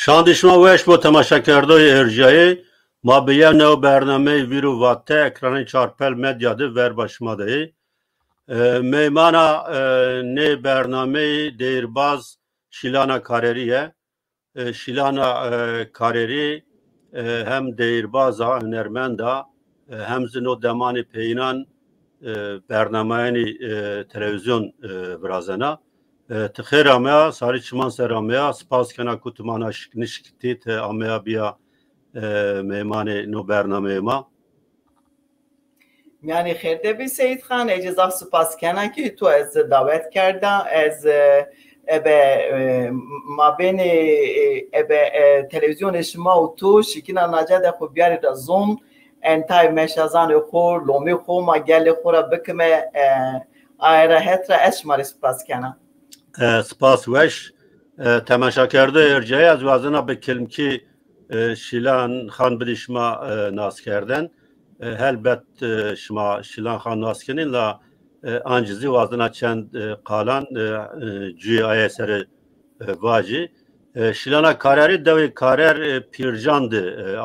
شاندشما وش با تماشاگردای ارجایی ما به یه نوع برنامه ویرو واته اکران چارپل مدیا ده ور باشماده میمانا نه برنامه دیرباز شیلانا کارریه شیلانا کارری هم دیربازا هنرمندا هم زنو دمانی پینان برنامه تلویزیون برازنا تخیر آمیا ساری چمان سر آمیا سپاس کنا کتمانا نشکتیت آمیا بیا میمان نو برنامه ما یعنی خیرده بی سید خان اجازه سپاس کنا که تو از دعوت کردم از به ما بین به تلویزیون شما و تو شکینا نجد خوب بیارید از زوم انتای مشازان خور لومی خور ما گل خورا بکمه آیره هتر اشماری سپاس کنم سپاس وش تماشاگرده ارجایی از وازنا به کلمکی شیلان خان بدیشما ناس کردن هلبت شما شیلان خان ناس کنین لا انجزی وازنا چند قالان جوی آیه سر واجی شیلانا کارری دوی کارر پیرجاند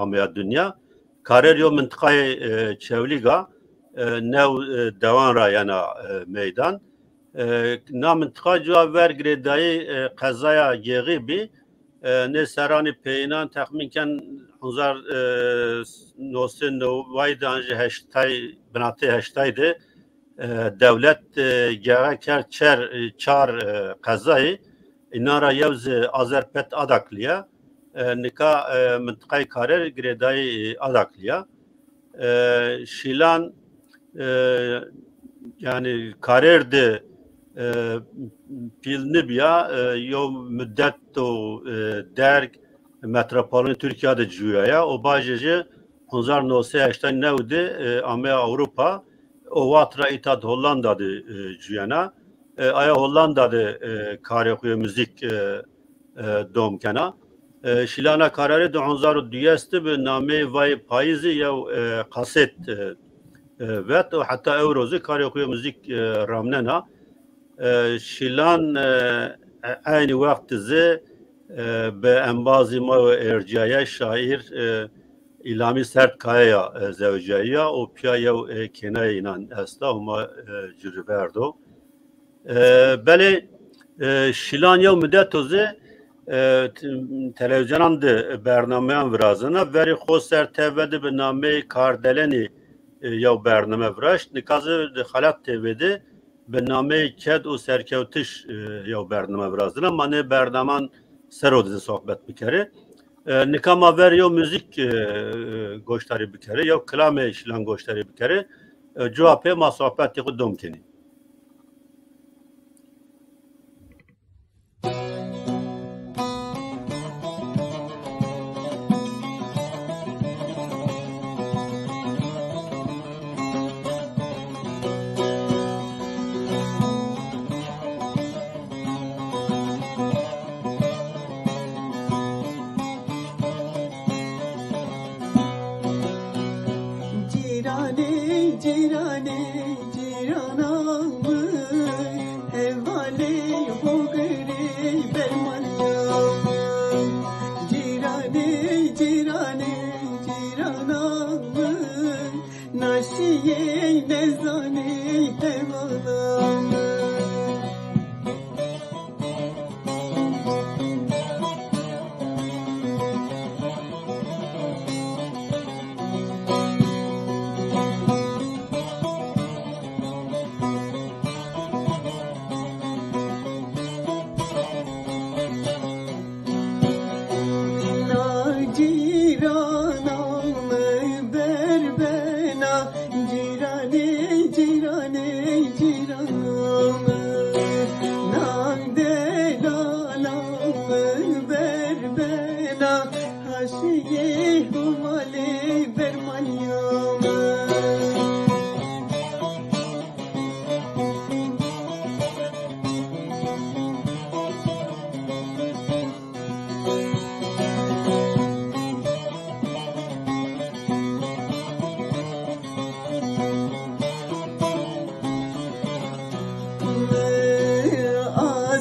آمیا دنیا کارر یو منطقه چولیگا نو دوان را یانا میدان نامنطقه جواب ورگری دایی قضایا گیغی بی نه سرانی پینان تخمین کن 1999 وای دانجی هشتای بناتی هشتای ده دولت گیغه کرد چار قضایی اینا را یوز آذرپت آداکلیا نکا منطقه کارر گریدای آداکلیا شیلان yani karardı pilnibya yo müddet o derg metropolün Türkiye'de cüya o bajece 1980 nevdi ama Avrupa o vatra itat Hollanda'da cüyana aya Hollanda'da karekuya müzik domkana şilana kararı 2002'de bir name vay payızı ya kaset ve hatta Eurozi karekuya müzik ramnena şilan aynı vaktize به انبازی ما و ارجایه شاعر ایلامی سرد کایا زوجایی و پیای و کنای اینان استا و ما جربردو بله شیلان یا مدت توزه تلویزیونان ده برنامه هم ورازنه وری خود سر تیوده به نامه کاردلنی یا برنامه ورشت نکازه خلط تیوده به نامه کد و سرکوتش یا برنامه ورازنه منه برنامه سرودز صحبت بکره نکاما ور یا موزیک گوشتاری بکره یا کلام شیلان گوشتاری بکره جوابه ما صحبت خودم کنی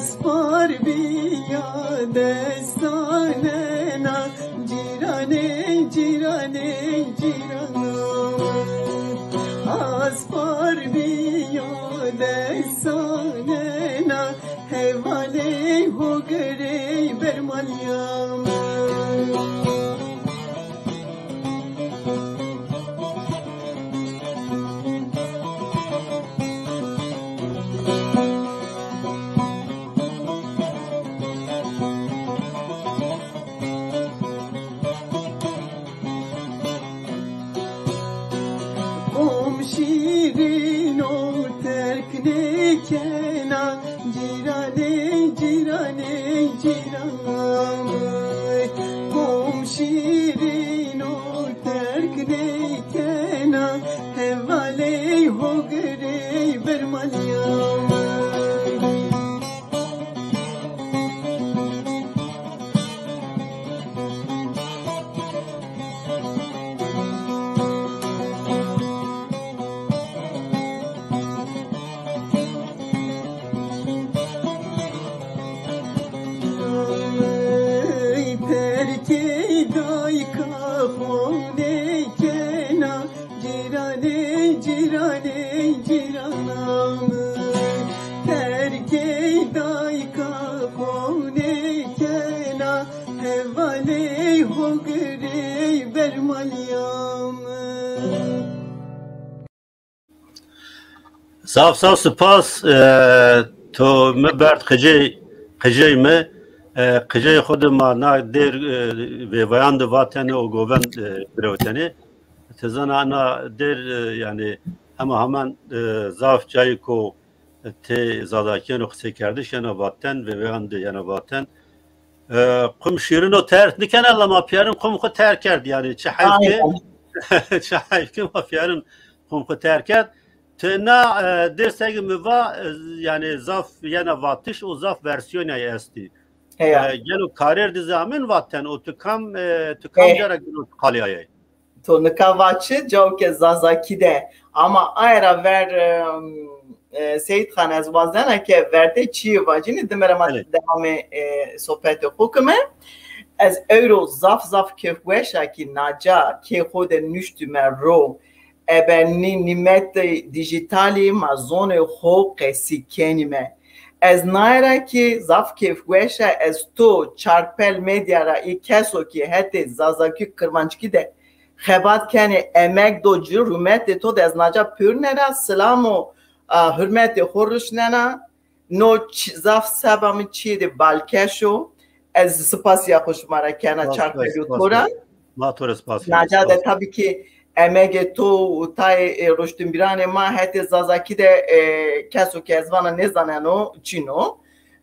Aspar biya destane na cirane cirane ciranam az par biyade sane na hevale ho gare bermalyam Kena cirane cirane ciranam komşirin o terk ne kena hevale ho gare bermalyam صاف صاف سپاس تو مبرد خجی می خجی خود ما نه دیر و ویاند واتنه و گووند بروتنه تزن انا دیر یعنی اما همان زاف جایی کو تی زاداکین و خسی کردش یعنی واتن و ویاند یعنی واتن قم شیرین و ترک نکنه لما پیارم قم خود ترک کرد یعنی چه حیف که ما پیارم قم خود ترک کرد تنا درسته میوا یعنی زاف یعنی واتش و زاف versiyonu esti. Gelo karer dizamin vatten o tukam jara gelo kaliyay. To nikavatçı javke zazakide ama ayra ver Seyit Khan az vazana ke verde çi vacini demerama devamı sohbet hukume az euro zaf kefweşa ki naca ke xode nüştüme ro ebeni nimet dijitali mazone ho qesi kenime از نایره که زاف کیف گوشه از تو چارپل میدیا را ای کسو که هتی زازاکی کرمانچکی ده خبات کنی امک دو جو رومت تو ده از ناجا پور نره سلام و حرمت خورش نره نو زاف سبامی چی ده بالکشو از سپاسی خوش مره کنه چارپل تو را ما تو سپاسی ناجا ده تابی که امگ تو تای رشدین بیران ما هتی زازاکی ده کسو که از وانا نزاننو چینو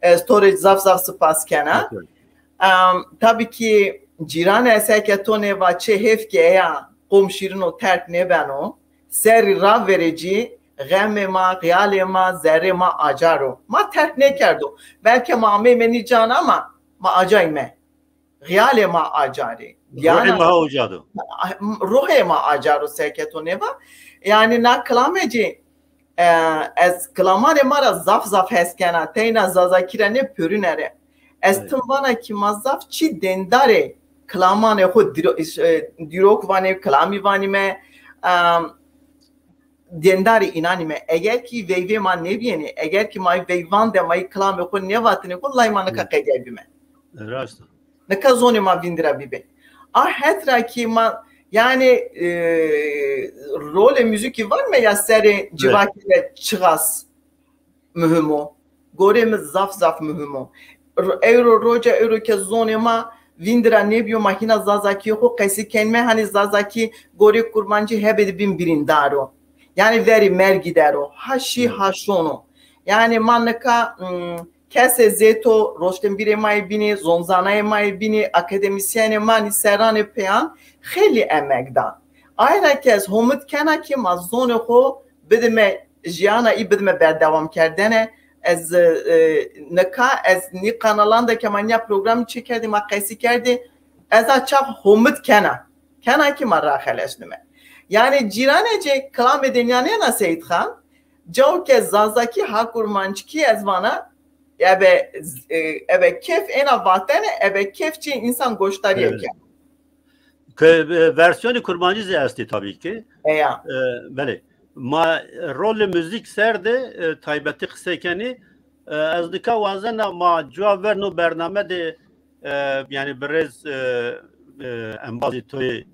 استوریج زاف سپاس کنه tabii ki ciran ese که تو نه و چه حیف که ایا قوم شیرینو ترک نبنو سری را verici غم ما خیال ما ذره ما آجارو ما ترک نکردو بلکه ما منی جان ama ما آجایمه خیال ما آجاری روح ما اوجادو روح ما آجارو سکتو نوا yani na klameci از کلامان ما را زاف هست کنه تینا زازاکیره نه پرونره از تنوانا که مزاف چی دنداره کلامان خود دیروک وانی کلامی وانی me dendari inanime eğer ki veyve man ne biyeni eğer ki may veyvan de may klam ko ne vatne ko lay man ka qegabime rasta ne ka zoni ma vindira bibe a hetra ki ma yani role müzik var mı ya seri civakile çıgas mühim o goremiz zaf mühim o euro roja euro ke zoni ma vindira ne biyo makina zazaki ko qesi kelme hani zazaki gori kurmancı hebedi bin birindaro yani veri mergidero haşi haşono yani manaka kese zeto roşten bire may bini zonzanay may bini akademisyene mani serane peyan خیلی امکدان آیا کس همت کنه که مزون خو بدم جیانا ای بدم بعد دوام کردنه از نکا از نی کانالانده که من یا پروگرام چی کردیم قیسی کردی از اچاق همت کنه که من را خلاص نمه yani jirane je klam dünyanı na Seyit Khan جو که زازاکی ها کرمانچکی از وانا ebe kef ena vatene ebe kefçi insan goştariye ki. Versiyonu kurmancı esti tabii ki. Ya. Bele. Ma rol müzik serde taybeti kısekeni az dika vazena ma cevap ver no bername de yani biraz embazi toy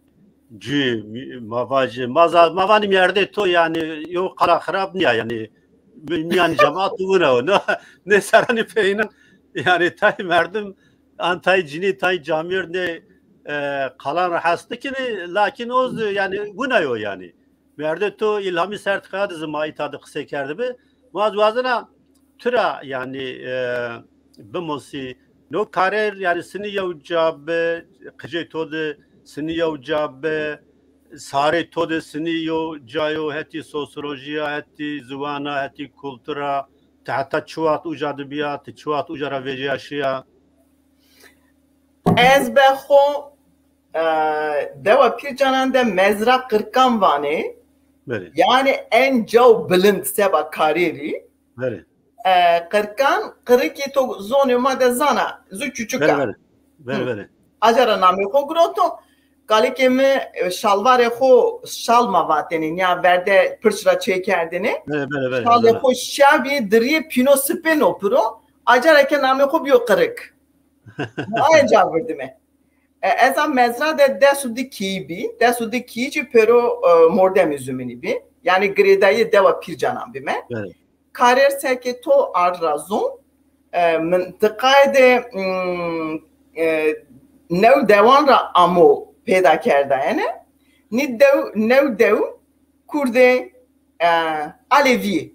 cü mavacı mavanim yerde to yani yok kara harap niye yani yani cemaat uğra ne sarani peynan yani tay merdim antay cini tay camir ne kalan hastı ki lakin o yani gunayo yani merde to ilhami sertifikat zımai tadı kısa kerdi be mazvazına tıra yani bimosi no karer yani seni yavcab kıcı todu seni yavcab sare todu seni yavcayo heti sosyolojiya heti zuvana heti kultura tahta çuvat ucadibiyat çuvat ucara vecaşiya Ez be xo deva pircanande mezra kırkan vani yani en cav bilind seba kariri kırkan kırıki to zonuma de zana zu küçüka ajara nami xo groto kalikemi şalvar xo şalma vatenin ya verde pırçra çekerdini şalvar xo şabi dri pino speno pro ajara ke nami xo biyo kırık ay cevap mi eza mezra de desudi kibi desudi kici pero mordem üzümini bi yani gredayı deva pircanan bi me karer seke to arrazon mıntıkayde nev devan ra amo peyda kerdayene ni dev kurde Alevi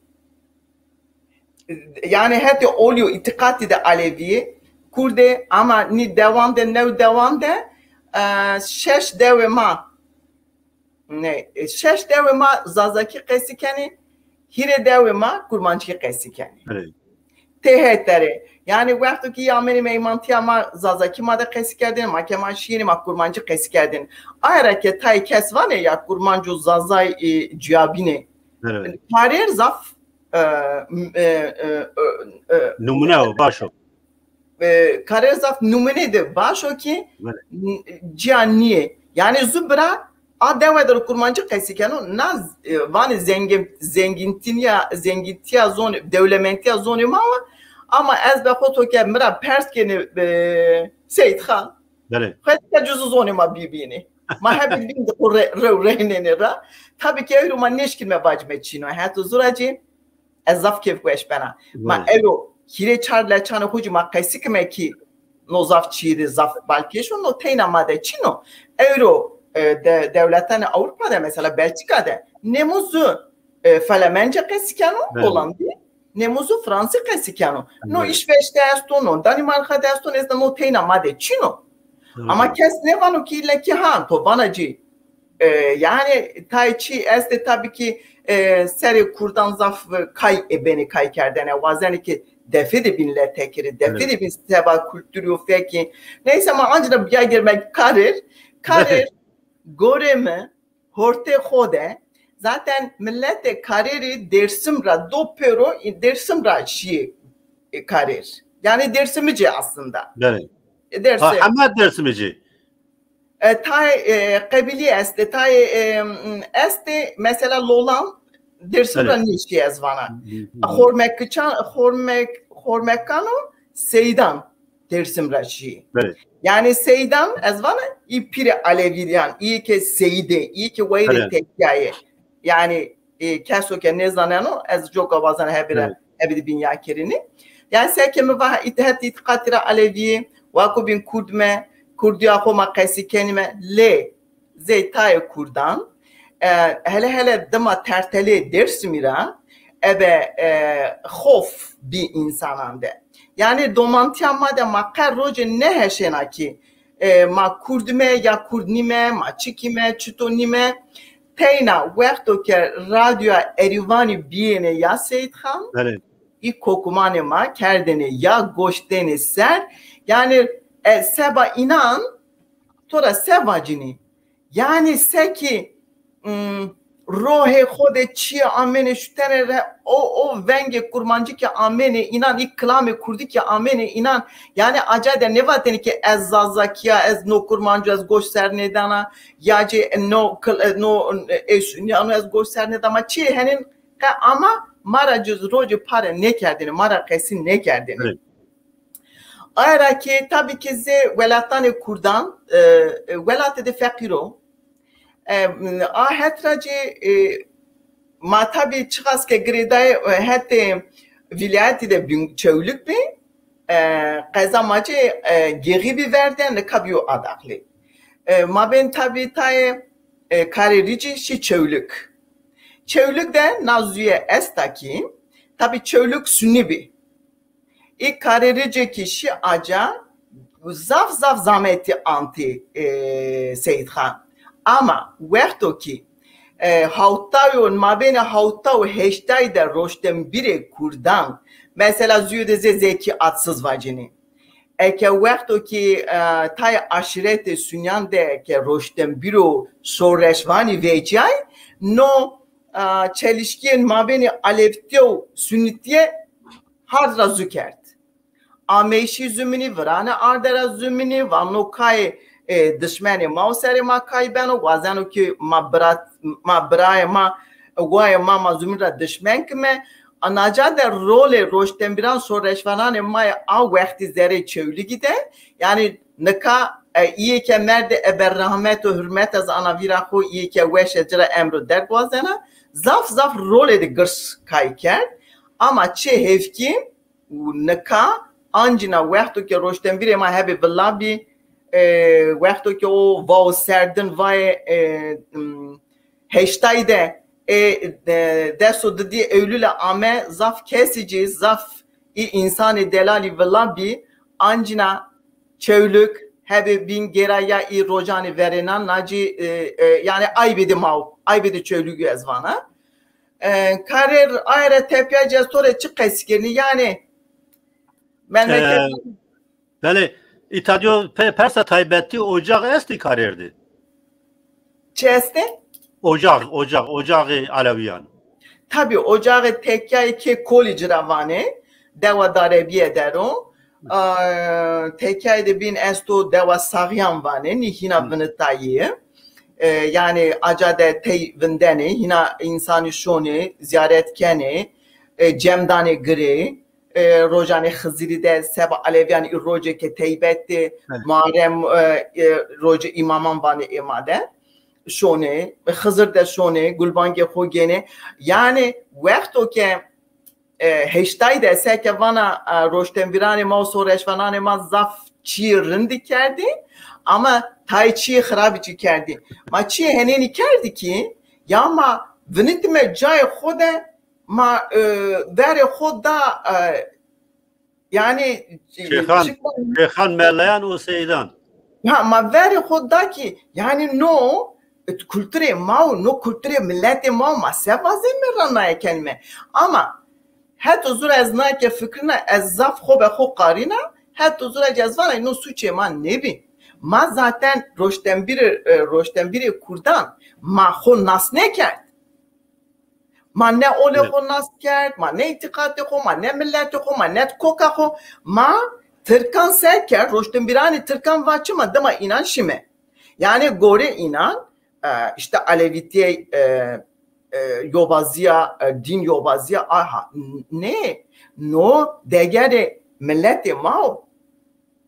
yani heti oluyor itikati de Alevi kurde ama ni devam de nev devam de şeş devema ne şeş devema zazaki kesikeni hire devema kurmancı kesikeni tehetleri yani vakti ki yameni meymantiya ma zazaki ma da kesikerdin ma keman şiiri ma kurmancı kesikerdin ayrıca ke tay kes var ya kurmancı zazay ciyabine karir zaf numune o başo karer zaf numune de başo ki ciyaniye yani zubra a devedir kurmancı kesikenu naz vani zengintiya zon devlementiya zonu ma ama ez be xoto ke mira perskeni Seyit Khan xet cüzü zonu ma bibini ma hep bin de reyneni ra tabii ki öyle ma neşkilme vacme çino hatu zuraci ezaf kef kueş bana ma elo hire charla çana hocu ma kesikme ki no zaf çiri zaf balki şu no teyna ma de çino euro devletlerine Avrupa'da mesela Belçika'da nemuzu Falemenca kesikenu Hollanda nemuzu Fransa kesikenu no İsveç'te estono Danimarka'da estono ez no teyna ma de çino ama kes ne vanu ki ile ki han to vanacı yani tayçi este tabii ki seri kurdan zaf kay beni kay kerdene vazeni ki defidi binler tekiri defidi bin seba kültürü feki neyse ama ancak bir girmek karir goreme horte xode zaten millete kariri dersimra do pero dersimra şi karir yani dersimici aslında dersi ama dersimici tay kabili este tay este mesela lolan dersimra nişi yazvana hormekano seydan dersimra şi yani seydan ezvana ipire Aleviyan iyi ki seyde iyi ki vayri tekyaye yani keso ke ne zanano ez joka bazana hebide bin yakerini yani sekemi va ittihat itikatira Alevi wa ko bin kurdme kurdiya ko makasi kenime le zeytay kurdan hele dama terteli dersmira ebe khof bir insanande yani domantiya de makar roje ne heşena ki ma kurdime ya kurdnime ma çikime çutonime teyna vekto ke radyo Erivani biyene ya Seyit Khan ilk kokumane ma kerdene ya goştene ser yani seba inan tora sebacini yani seki روح خود چی آمین شتره او ونگ کرمانجی که آمین اینان یک کلام کردی که آمین اینان یعنی اجاده نواتنی که از زازاکیا از نو کرمانجو از گوش سر ندانا یا جه نو ایشونیانو از گوش سر ندانا چی هنین اما مرا جز روج پاره نکردین مرا قسی نکردین آره که tabii ki ولایتان کردان ولایت de فقیرو هتراجی ما tabii çıkas ki gridای هت vilayeti de bin çevlük bi qazamacı geri bir verden ne kabiyo adaklı ma ben tabii tay karirici şi çevlük de nazuye estaki tabii çevlük sünni bi ilk karirici kişi aca zaf zameti anti Seyit Khan ama وقتی که هاوتاون ما بین هاوتا و هشتای در رشدم بیره کردن مثلا زیوده زکی atsız vacini که وقتی که تای عشرت سنیان ده که رشدم بیرو شورشوانی ویجای نو çelişkiyen ما بین الفتی و سنیتیه هر رازو کرد آمیشی زمینی ورانه آردر زمینی و نوکای دشمنی ما سری ما کایبنو وازنو که ما برای ما وای ما زمین را دشمن کمه آنجا در رول رشدن بیران سورشوانان ما آو وقتی زره چولی گیده یعنی نکا ایه که مرد ابر رحمت و حرمت از آنویرا خو ایه که وش اجرا امرو در وازنه زف رول دی گرس کای کرد اما چه هفکی نکا آنجنا وقتی که رشدن بیره ما هبی بلابی وقتی که او واو سردن وای هشتای ده دستو دادی اولول آمه زف کسیجی زف ای انسان دلالی ولابی آنجنا çevlük hebe bin geraya ای روجانی ورنان ناجی yani aybedi mav aybedi çevlüğü ezvana karer ayre tepya cestore çık keskerini yani memleket بله ایتادیو پرسا تایبتی اجاق استی karerdi. چه استی؟ Ocağı Aleviyan. Tabii ocağı tekkayı ki koli ciravane deva darebiye dero tekkayı de bin esto deva sağyan vane nihina vınıtayı yani acade tey vindeni hina insani şoni ziyaret keni cemdani gri روزانه خزیری ده سبا علیویان ای روزه که تیبت مارم روزه امامان بانه اماده شونه خزر ده شونه گلبانگ خوگینه یعنی وقتی که هشتای ده سه که وانا روشتنویران ما و سورشوانان ما زف چی رندی کردی اما تای چی خرابی چی کردی ما چی هنینی کردی که یا ما ونیتم جای خوده ما در خود دا yani Şeyhan Mevlayan o Seydan. Ha ma ver خود دا ki yani no kültüre ma no kültüre millete ma sevazim rana kelime ama hat uzur az na ke fikrina az zaf khobe kho qarina hat uzur cezvana no suçe man nebi ma zaten roştenbiri kurdan ma kho nas ne kerd ما نه اول خو ناس کرد ما نه اعتقاد خو ما نه ملت خو ما نه کوکا خو ما ترکان سر کرد روشتن بیرانی ترکان واچه ما دما inan şime yani gore inan işte Alevitiye yobaziya din yobaziya aha ne no degere milleti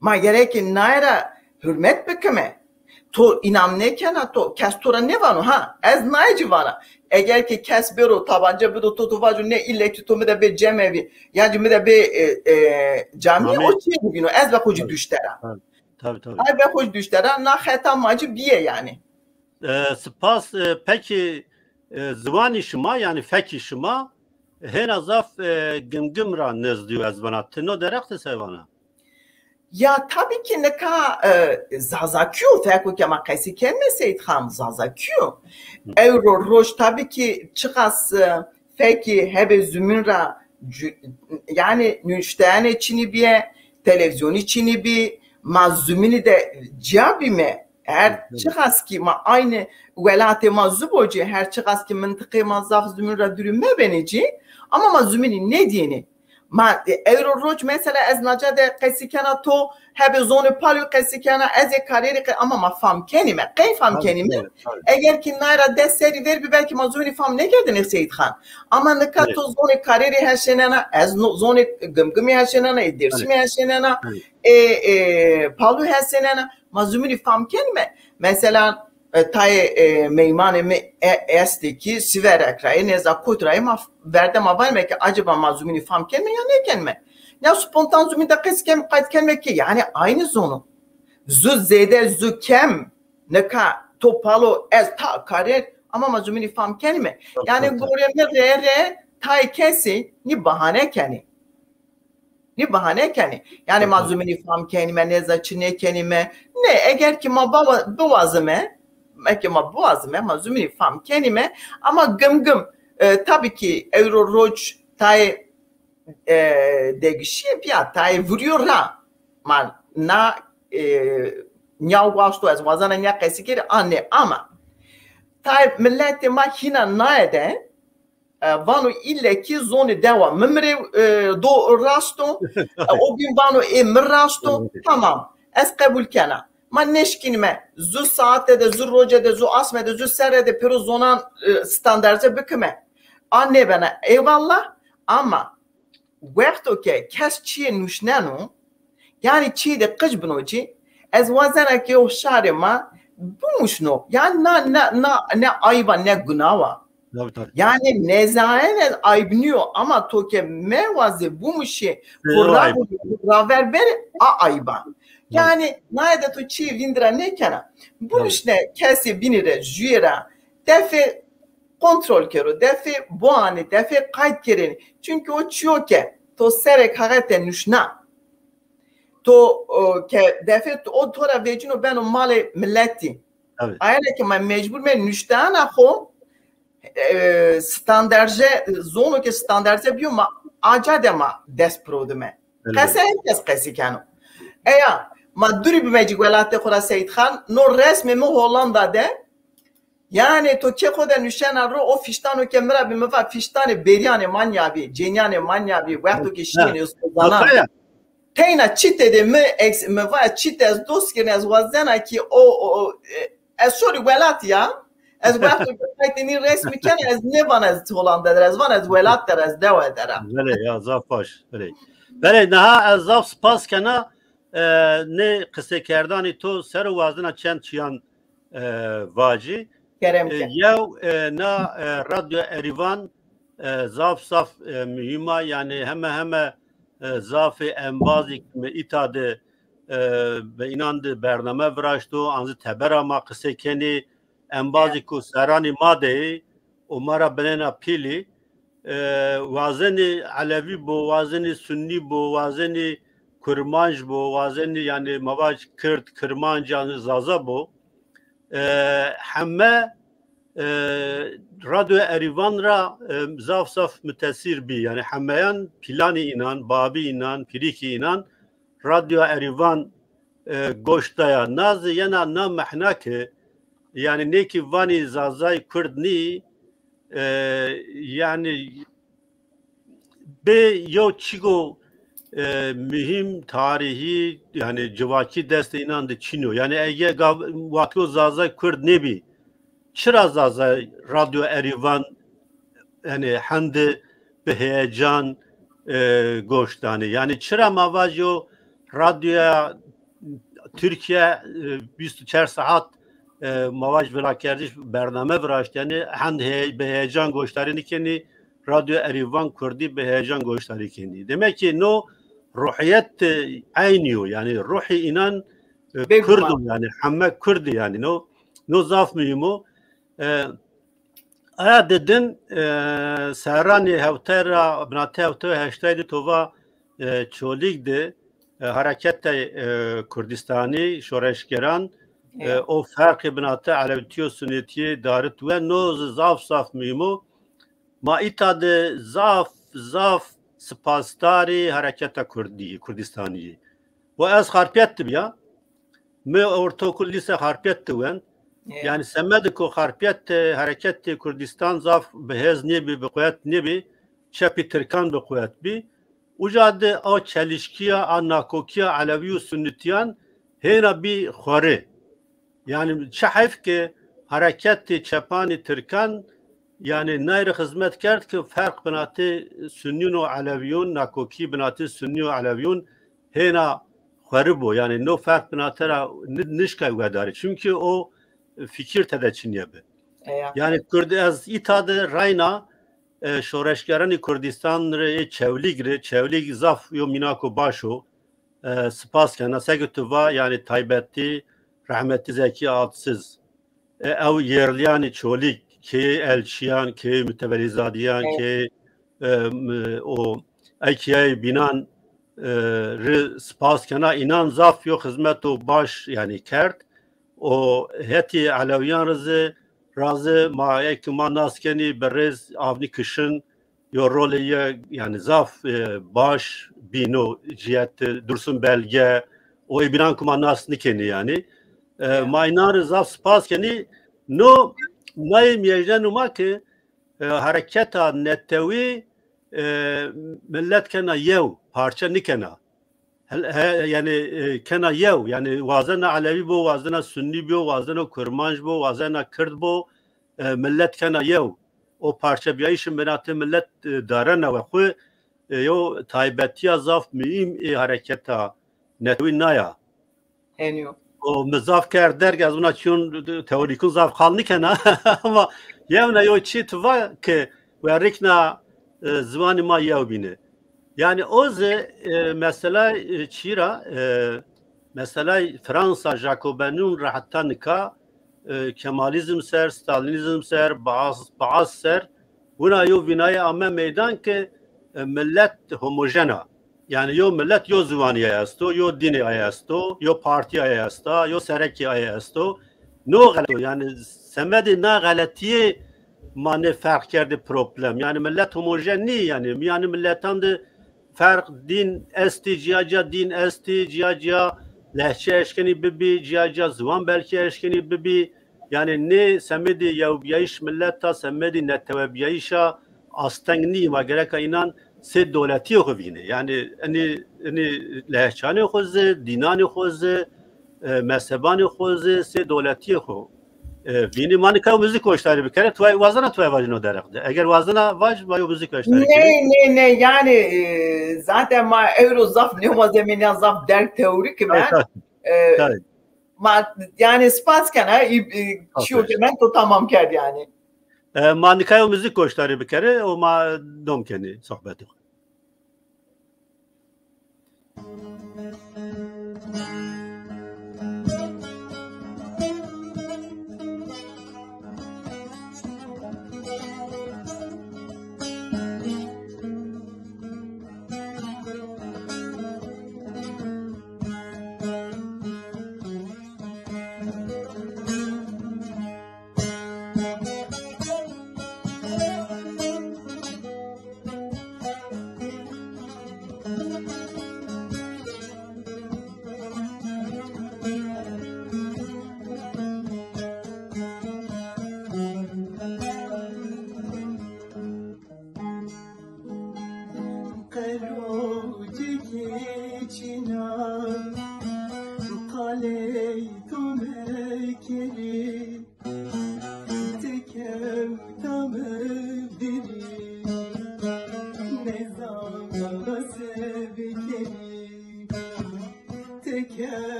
ma gerek naira hürmet bekeme to inam ne kana to kestora ne vano ha ez nayci vana eğer ki kes bero tabanca bir to vaju ne ille ki to me de be cemevi yani me de be cami o şey bugün ez ve hoca düştera tabii ay ve hoca düştera na hata macı biye yani spas peki zıvani şıma yani feki şıma hen azaf gımgımra nezdiyo ez bana tino derekte sevana ya tabii ki ne ka zazakyo feko ki ama kaysi kelme Seyit Khan zazakyo euro roş tabii ki çıkas feki hebe zümünra yani nüştehane çini biye televizyon içini bi mazumini de cebime her çıkas ki ma aynı velatı ma zuboci her çıkas ki mıntıkı ma zaf zümür dürüme benici ama ma zümini ne diyeni ma euro roç mesela ez nacade kesikana to hebe zone palyo kesikana ez kariyeri ama ma fam kenime key fam kenime eğer ki nayra deseri ver bir belki ma zümini fam ne geldin Seyit Han ama ne kat to zone kariyeri her şeynana ez zone gımgımi her şeynana dersimi her şeynana palyo her şeynana ma zümini fam kenime mesela tay meymane mi esti ki siver ekrayı ne zakutrayı ma verdim ama ki acaba mazumini fam kelme ya ne kelme ya spontan zumi de keskem kayıt kelme ki yani aynı zonu zu zede zu kem ne ka topalo ez ta karer ama mazumini fam kelme yani goremne re tay kesi ni bahane keni ni bahane keni yani mazumini fam kelime ne zaçine kelime ne eğer ki ma baba boğazıme belki ma boğazıme mazumini fam kelime ama gım tabii ki euro roç tay değişiyor ya tay vuruyor la man na nyaw vasto az vazana nya kesikir anne ama tay millete makina naede vano ille ki zone dewa memre do rasto o gün vano rasto tamam es kabul kana man neşkinme zu saatte de zu roce de zu asme de zu sere de pero zonan standartı bükme anne bana eyvallah ama وقتی که کس چیه نوشنانو یعنی چی ده قش بنوچی از وزنه که او شهر ما بموشنو یعنی نه ayıba ne günahva yani nezayen ayıbınıyor ama to ke mevazı bumuşi raver ber ayıba yani nayda to çi vindra ne kana bumuş ne kesi binire jüra defe kontrol kero, defi boğanı, defi kayıt kereni. Çünkü o çiyor ki, to serek hakikaten nüşna. To ke defi o tora vecino ben o mali milleti. Ayrıca ki ben mecbur men nüştana ho standartje zonu ki standartje biyo ma acade ma desprode me. Kase herkes kesikano. Eya ma duri bir mecik velate kora Seyit Han no resmi mi Hollanda'da yani to ke khoda nüşana ro o fiştano ke mera bi mefa fiştane beriane manyabi cenyane manyabi vaqto ke shine zana teyna çite de me va çite az doskine az wazana ki o sorry velat ya az vaqto teyni resmi ken az ne van az Hollanda az van az velat der az deva der vele ya zafaş vele naha az zaf spas kana ne qise kerdani to ser wazna çen çiyan vaci یا نه رادیو اریوان زاف صاف مهمه یعنی همه زاف انبازی که ایتاده به اینان برنامه براشتو آنزی تبرا ما قصه کنی انبازی که سرانی ماده امارا بنینا پیلی وازن علوی بو وازن سنی بو وازن کرمانج بو وازن یعنی مواج کرد کرمانج یعنی زازا بو همه رادیو اریوان را زاف صاف متاثر بی یعنی همهان پیلانی اینان بابی اینان پیریکی اینان رادیو اریوان گوشتایا ناز ینا نام محنکه یعنی نیکی وانی زازای کردنی یعنی به یو چیگو mühim tarihi yani civaki deste inandı Çino yani eğer vakti zaza Kurd nebi çıra zaza radyo Erivan yani hande be heyecan goştani yani çıra mavajo radyoya Türkiye 24 saat mavaj vela kerdiş bername vraşt yani hande be heyecan goştarini kendi radyo Erivan Kurdi be heyecan goştari kendi demek ki no ruhiyet aynı yani ruhi inan Kürd yani hamme Kürd yani no zaf mühimo aya dedin serani hevtera bnate hevtera hashtag tova çolikde hareket Kurdistani şoreşgeran o farkı bnate alevtiyo sünnetiye daret ve no zaf saf mühimo ma itade zaf spasdari hareketa Kurdistani ve az harpiyettim ya me ortaokul lise harpiyet wen yani semedik o harpiyet hareketi Kurdistan zaf behez nebi bi kuvvet nebi çepi Türkan bi kuvvet bi ucadı o çelişkiya anakokiya Alevi Sünnitiyan hena bir xore yani çahif ki hareketi çepani Türkan yani nayr hizmet kert ki fark binatı Sünniyun ve Aleviyun nakoki binatı Sünni ve Aleviyun hena xarbo yani no fark binatara nişkay vedari çünkü o fikir tedeçiniye be yani Kurd az itadı rayna şoreşgerani Kurdistan re çevlig zaf yo minako başo spas kana segtuva yani taybetti rahmetli Zeki Atsız ev yerliyani çolik ki elçiyan ki mütevellizadiyan ki o aykiye binan spas kana inan zaf yo hizmet o baş yani kert o heti Aleviyan razı ma ekman naskeni berez avni kışın yo roleye yani zaf baş bino ciyet dursun belge o binan kuma nas nikeni yani maynar zaf spas keni no nayim yejenu ki hareketa nettevi millet kana yev parça nikena yani kana yev yani vazana Alevi bo vazana Sünni bo vazana Kurmanj bo vazana Kürt bo millet kana yev o parça biyayışın benatı millet darana ve xu yo taybetiya zaf mühim hareketa nettevi naya henyo o mezaf kar dergaz buna çun teorikun zaf kalni kana ama yevna yo çi tuva ki ve rikna zvanı ma yev bine yani oz mesela çira mesela Fransa Jacobenun rahattan ka Kemalizm ser Stalinizm ser bazı ser buna yo binaya ama meydan ki millet homojena yani yo millet yo zuvani ayasto yo dini ayasto yo parti ayasta yo sereki ayasto no galo yani semedi na galatiye mane fark kerdi problem yani millet homojen ni yani milletten de fark din esti cihaca din esti cihaca lehçe eşkeni bibi cihaca zvan belki eşkeni bibi yani ne semedi yavbiyayiş milletta semedi nettevebiyayişa astengni ma gereka inan se devleti xovine yani ani lehçani xoze dinani xoze mezhebani xoze se devleti xo vini manika müzik koşları bir kere tvay vazana tvay vajino derekde eğer vazana vaj vayo müzik koşları ne yani zaten ma euro zaf ne o zemine zaf der teorik ben ma yani spas kana şu ben to tamam ker yani manika müzik koşları bir kere o ma domkeni sohbeti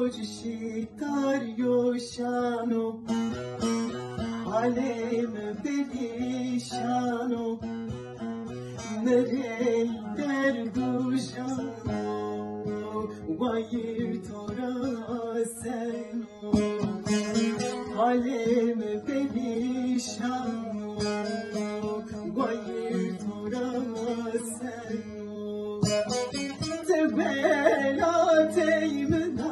روج شیتار یوشانو حالم بلیشانو نری در دوشانو وایر تو را سنو حالم بلیشانو وایر تو را سنو تبلاتي منا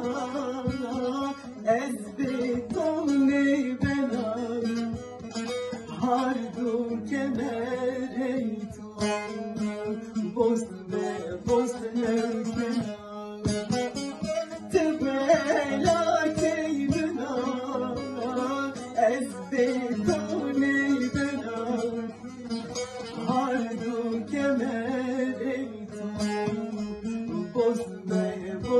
از بتوني بنا هردو كمريتو بوست نركنا تبلاتي منا از بتوني بنا هردو كمريتو بوست نركنا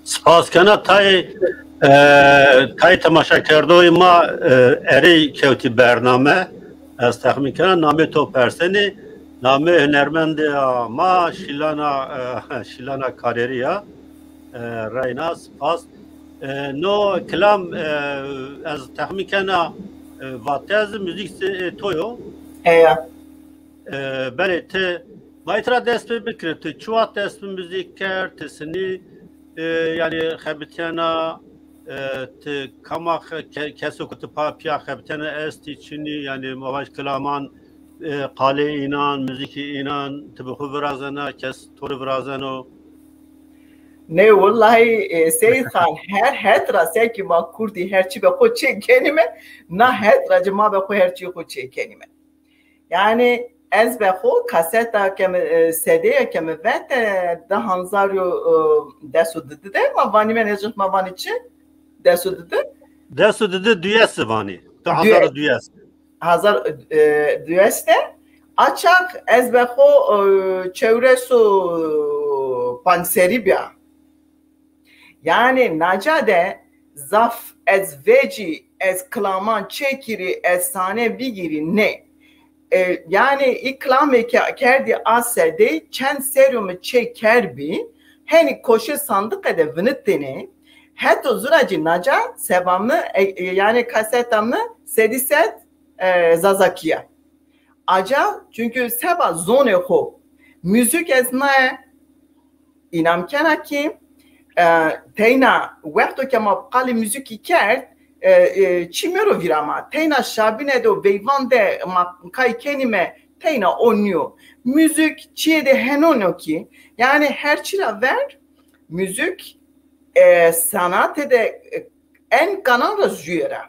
سپاس کنه تای تماشا کردوی ما اری کوتی برنامه از تخمین کنه نامه تو پرسنی نامه هنرمند ما شیلانا کاریریا راینا سپاس نو کلام از تخمین کنه واتز موزیک تویو بله ته مایترا دست بکره تو چوات دست موزیک کرد تسنی yani xebitena kama keso kutu papya xebitena esti çini yani mavaş kelaman qale inan müziki inan tibxu birazana kes toru birazano ne vallahi Seyit Khan her trase ki ma kurdi herçi be xo çekenime na her tracıma be xo herçi xo çekenime yani ez be xo kaseta kem CD kem vet da hanzaryo desudde de ma vani menajment ma vani çi desudde düyes vani da hazar düyes hazar düyeste açak ez be xo çevresu panseribya yani nacade zaf ez veci ez klaman çekiri ez sane bigiri ne yani iklame kerdi asede çen serumu çeker bi heni koşu sandık ede vınıtteni heto zuraci naca sevamı yani kasetamı sediset zazakiya aca çünkü seba zone ho müzik esnae inamkena ki teyna vekto ke ma qali müzik kert çimero virama teyna şabine do veyvande ma kay kenime teyna onyo müzik çiede henono ki yani her çira ver müzik sanat de en kanal jüra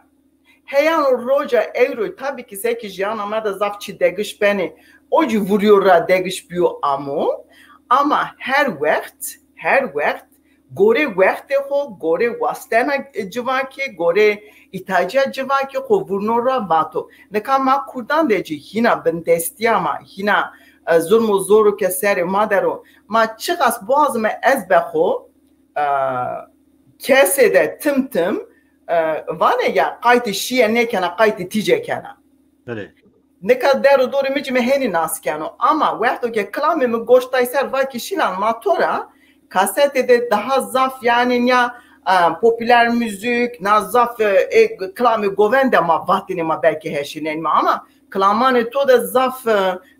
heyan roja euro tabii ki seki jana mada zafçı degiş beni ocu vuruyor ra degiş biyo ama her vakit گوره وقت خو گوره وستن جواکی گوره ایتاجیا جواکی خو ورنو را باتو نکام ما کردان دیجی هینا بندستیا ما هینا ظلم و زورو که سر ما درو ما چقدر بازم از بخو کسی ده تم تم وانه یا قایت شیه نکنه قایت تیجه کنه نکات درو دوری میجی مهنی ناس کنه اما وقتی که کلامی می گوشتای سر وای کشیلان ما تورا kasette de daha zaf yani ya popüler müzik na zaf klami govende ma vatini ma belki heşinen ma ama klamane to da zaf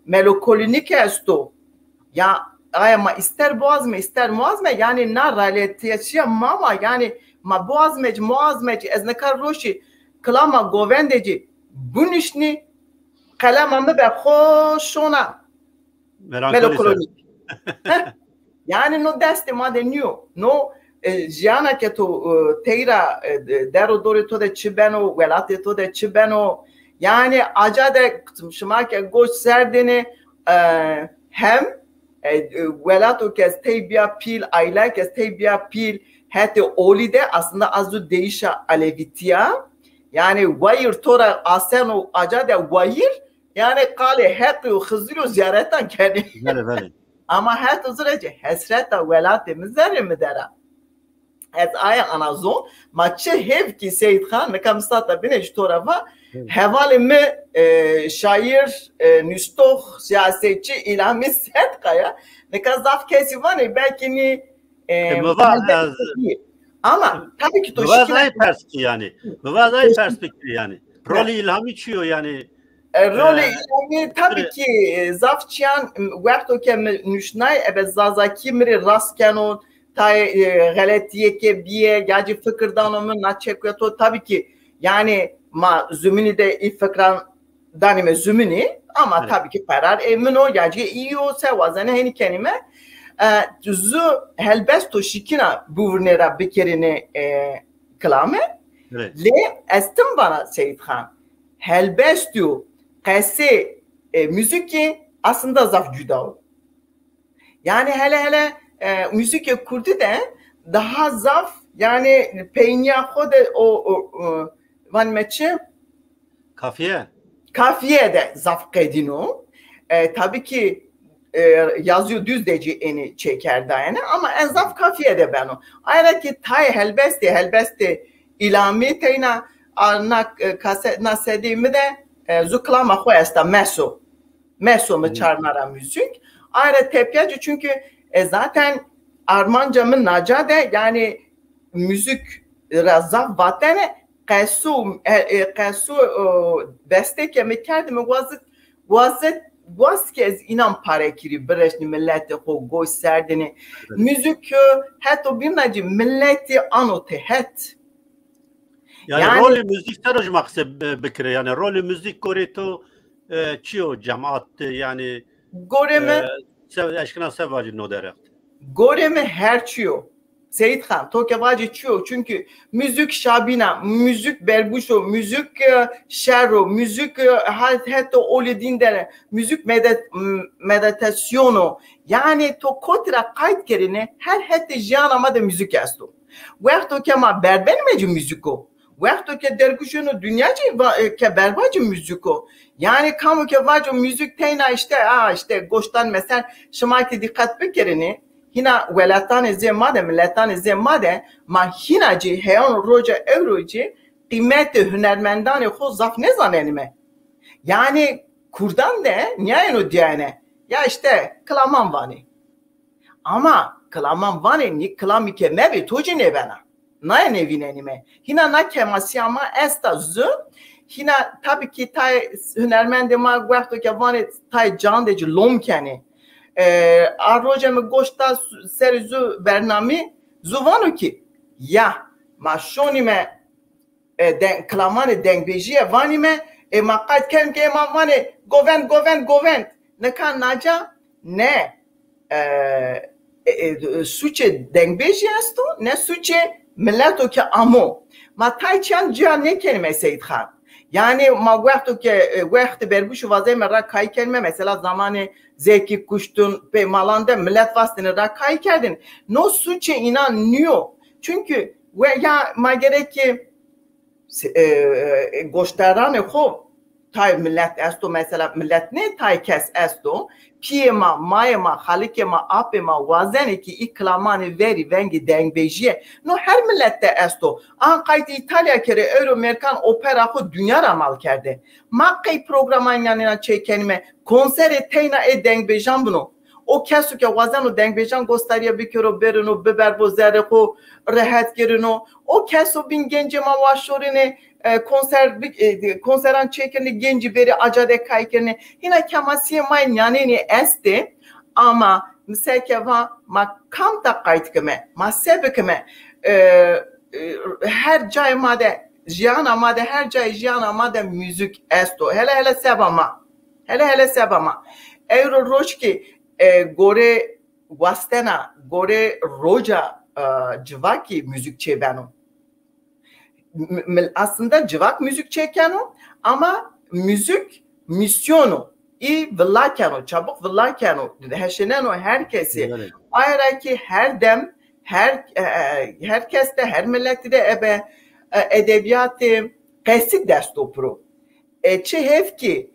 melokolinik esto ya aya ma ister boğaz mı ister muaz mı yani na realitesi mama yani ma boğaz mı muaz mı ez ne kar roşi klama govendeci bunişni kalamamı be hoşona melokolinik yani no deste madenio no jana ke to teira dero dore to de chibeno velate to de chibeno yani acade şuma ke goş serdeni hem velato ke stebia pil ayla ke stebia pil hete olide aslında azu değişa alevitiya yani vayir tora aseno acade vayir yani kale hete hızlı ziyaretten kendi ama her tuzurece hesret da velate mizeri mi dera ez aya anazo maçı hev ki Seyit Khan ne kamsata bine iştorava hevali mi şair nüstoh siyasetçi ilami set kaya ne kazaf kesi var ne belki ni ama tabii ki to şikayet perspektifi yani müvazay perspektifi yani rolü ilham içiyor yani rolü yani tabii ki zafçiyan vaqto ke nüşnay ebe zazaki miri raskano tay galatiye ke biye gaci fikirdanımı na çekyato tabii ki yani ma zümini de ifkran danime zümini ama tabii ki parar emin o gaci iyi o sevazane hani kelime zu helbesto şikina buvnera bekerine klame le estim bana Seyit Khan helbesto kese müzik aslında zaf cüda. Yani hele müzik kurdu da daha zaf yani peyniya khode o van meçe kafiye de zaf kedino. Tabii ki yazıyor düz deci eni çeker dayane ama en zaf kafiye de beno. Ayrıca ki tay helbeste ilami teyna arnak kaset nasedimi de zuklama koyasta meso mu çarnara müzik ayrı tepkeci çünkü zaten Armancamın nacade yani müzik razaf vatene kasu beste ke mekardı mı vazkez inan parekiri birleşni milleti ko goş serdini müzik hatta bir naci milleti anote het yani rolü müzik tarajmak bekre yani rolü müzik koreto çiyo cemaat yani goreme aşkına sevacı no derek goreme her çiyo Seyit Khan to kevacı çiyo çünkü müzik şabina müzik berbuşo müzik şerro müzik hatta oledin dere müzik meditasyonu yani to kotra kayıt kerine her hatta janama da müzik asto vaqto kema berben meci müziko vaqto ke derguşunu dünyaca ke berbacı müziko yani kamu ke vacı müzik teyna işte goştan mesela şımaki dikkat bekerini hina velatan zemade millatan zemade ma hinacı heyon roja evroji kıymeti hünermendan xo zaf ne zanenime yani kurdan de niye o diyene ya işte klaman vani ama klaman vani ni klami ke mevi toji ne bana ne nevinenime hina na kemasi ama esta zu hina tabii ki tay hünermende ma guardo ke vani tay can de lomkeni arroja me gosta serizu bernami zuvano ki ya mashoni me den klamane dengbejiye vani me maqat kem ke ma vani govend ne kan naja ne suçe dengbejiye asto ne suçe milleto ke amo ma tay chan ja ne kelime Seyit Khan yani ma vaqto ke vaqt berbuş vaze mera kay kelime mesela zamanı zeki kuştun pe malanda millet vastını rakay kerdin. No suçe inanıyor. Çünkü ve ya ma gerek ki goştaran xo tay millet esto mesela millet ne tay kes esto piyema mayema halikema apema vazeni ki iklamanı veri vengi dengbejiye no her millette esto an kaydı İtalya kere Euro Amerikan opera xo dünya ramal kerde makkay programan yanına çekenme konsere teyna dengbejan bunu o kesu ki vazen o dengbejan gösteriye bikiro berino biber bozere xo rahat girino o kesu bin gence mavaşorine konseran çekeni genci beri acade kaykeni yine kemasiye may yaneni este ama mesela ma kam da kaytkeme ma sebekeme her cay made jiyan made her cay jiyan made müzik esto hele sebama euro roşki gore wastena gore roja civaki müzik çebano aslında civak müzik çeken o ama müzik misyonu iyi vılaken çabuk vılaken o heşenen o herkesi ayrı ki her dem herkeste her millette de edebiyatı kesik ders topru çehef ki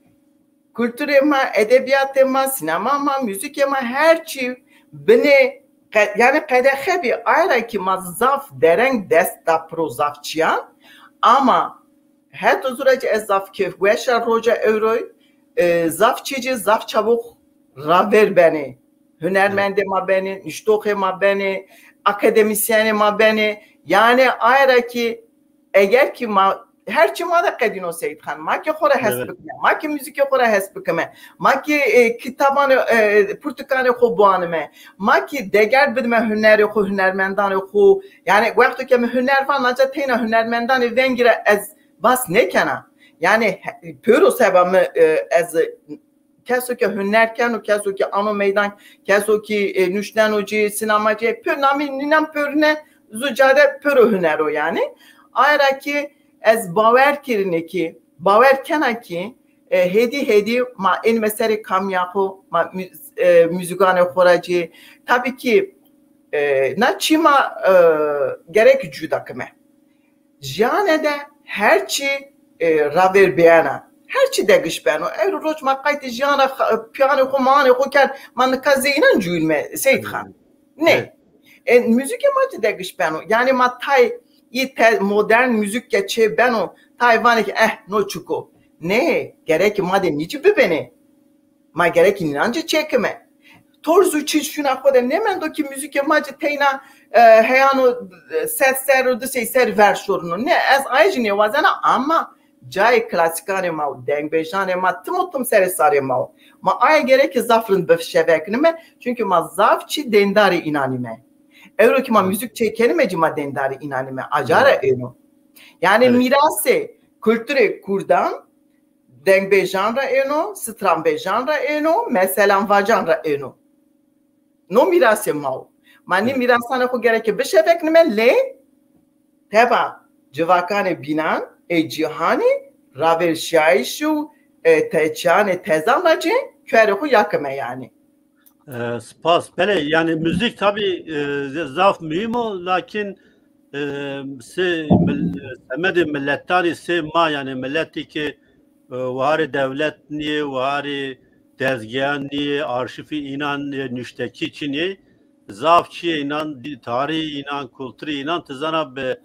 kültürema edebiyatema sinema müzikema her şey beni yani kadehe bir ayrı ki mazaf dereng dest da prozafçiyan ama het uzuracı ezaf ki veşer roca euroy zafçıcı zaf çabuk raver beni hünermende ma beni niştoke ma beni akademisyene ma beni yani ayrı ki eğer ki her çima da kadino Seyit Khan ma ki xora hesbikme ma ki müzik xora hesbikme ma ki kitaban Portugal xo buanme ma ki deger bidme hüneri xo hünermendan xo yani vaqti ki hüner van naca tena hünermendan vengire az bas ne kana yani pöro sebamı az keso ki hünerken o keso ki ano meydan keso ki nüşten oji sinemacı pör nami ninam pörne zucade pöro hüner o yani ayrı ki az baver kirine ki baver kena ki hedi ma en mesele kamyaku ma müzikane xoracı tabii ki na çima gerek cudakme jane de herçi raver beyana herçi de gışbeno eğer roç makayt jana piyano xumane xoker man kazeynan cülme Seyit Khan ne müzik amacı de gışbeno yani matay modern müzik geçe ben o Tayvan'daki no çuko ne gerek madem niçin beni ma gerek inancı çekme torzu çişuna koda ne mendo ki müzik amacı teyna heyano setser de ser versiyonu ne az ayjine vazana ama cay klasikane ma dengbejane ma tumutum seresare ma ay gerek zafrın befşeveknime çünkü ma zafçı dendari inanime Euro ki ma müzik çekenime cima dendari inanime acara eno. Yani evet. Mirası kültüre kurdan dengbe janra eno, strambe janra eno, meselan vajanra eno. No mirası mau. Mani mirasana ko gerek beşeveknime le teba civakane binan cihani raver şaişu teçane tezamacı köreku yakme yani. Spas. Bele yani müzik tabi zaf mühim o lakin semedi millettani se ma yani milleti ki vari devlet niye vari dezgah niye arşivi inan nüşteki çini zafçı inan tarihi inan kültürü inan tızana be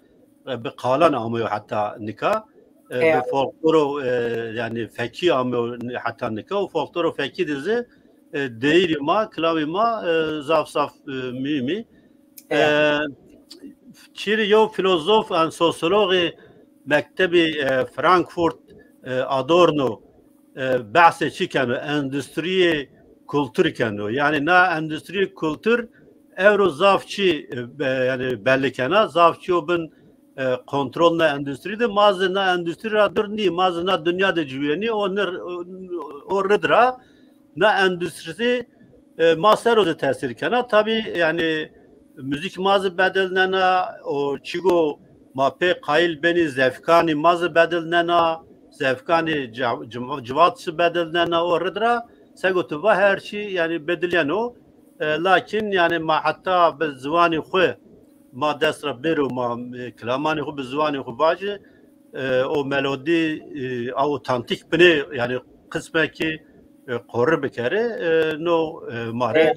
kalan amıyor hatta nika be folkloro yani feki amıyor hatta nika o folkloro feki dizi değeri ma klavi ma zaf mühimi çiri yo filozof an sosyologi mektebi Frankfurt Adorno bahse çıkano endüstriye kültür kano yani na endüstri kültür euro zafçı yani belli kana zafçı obun kontrolna endüstride mazına endüstri radırni mazına dünyada cüveni o rıdra na endüstrisi masteroze tesir kana tabi yani müzik mazı bedelnena o çigo mape kayıl beni zevkani mazı bedelnena zevkani civatsı bedelnena o rıdra سگوت و هر چی یعنی بدلیانو لكن يعني ما حتى بالزواني خو ما دست ربيرو ما كلاماني خو بالزواني خو باجي او ميلودي او تانتيك بني يعني قسمه كي قرب بكره نو ماره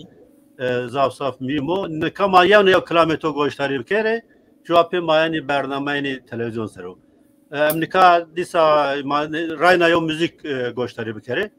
زاف صاف میمو نکما یعنی کلامتو گوشتاری بکره جواب ما یعنی برنامه یعنی تلویزیون سرو امریکا دیسا راینا یو موزیک گوشتاری بکره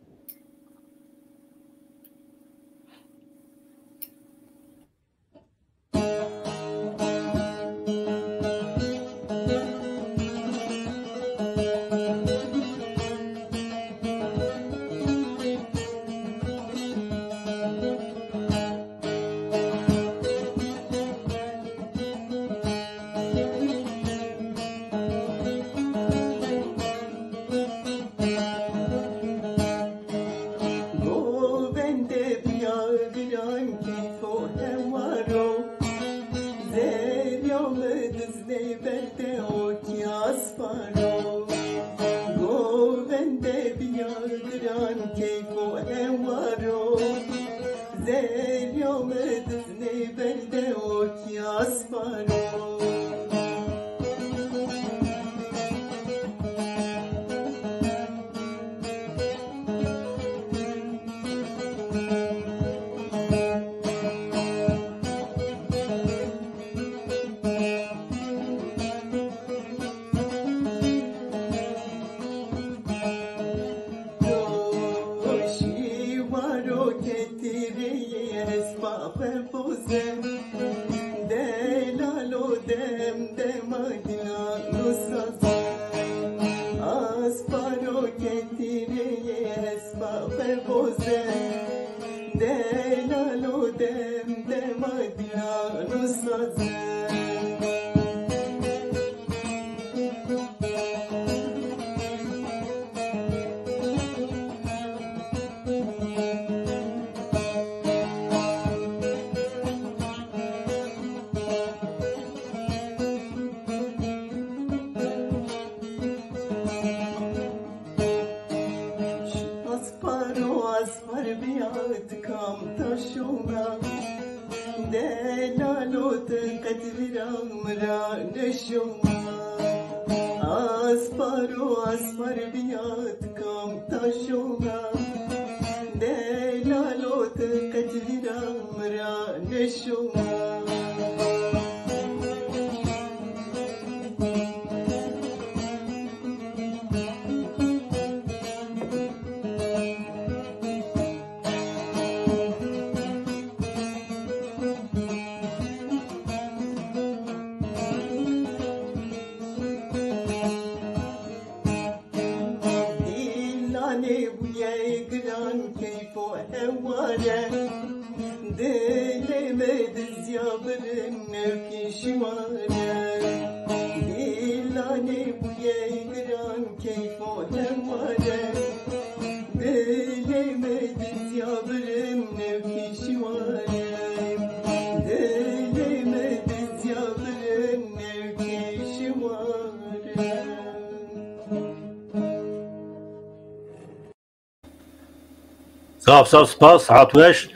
صاف سپاس عطوش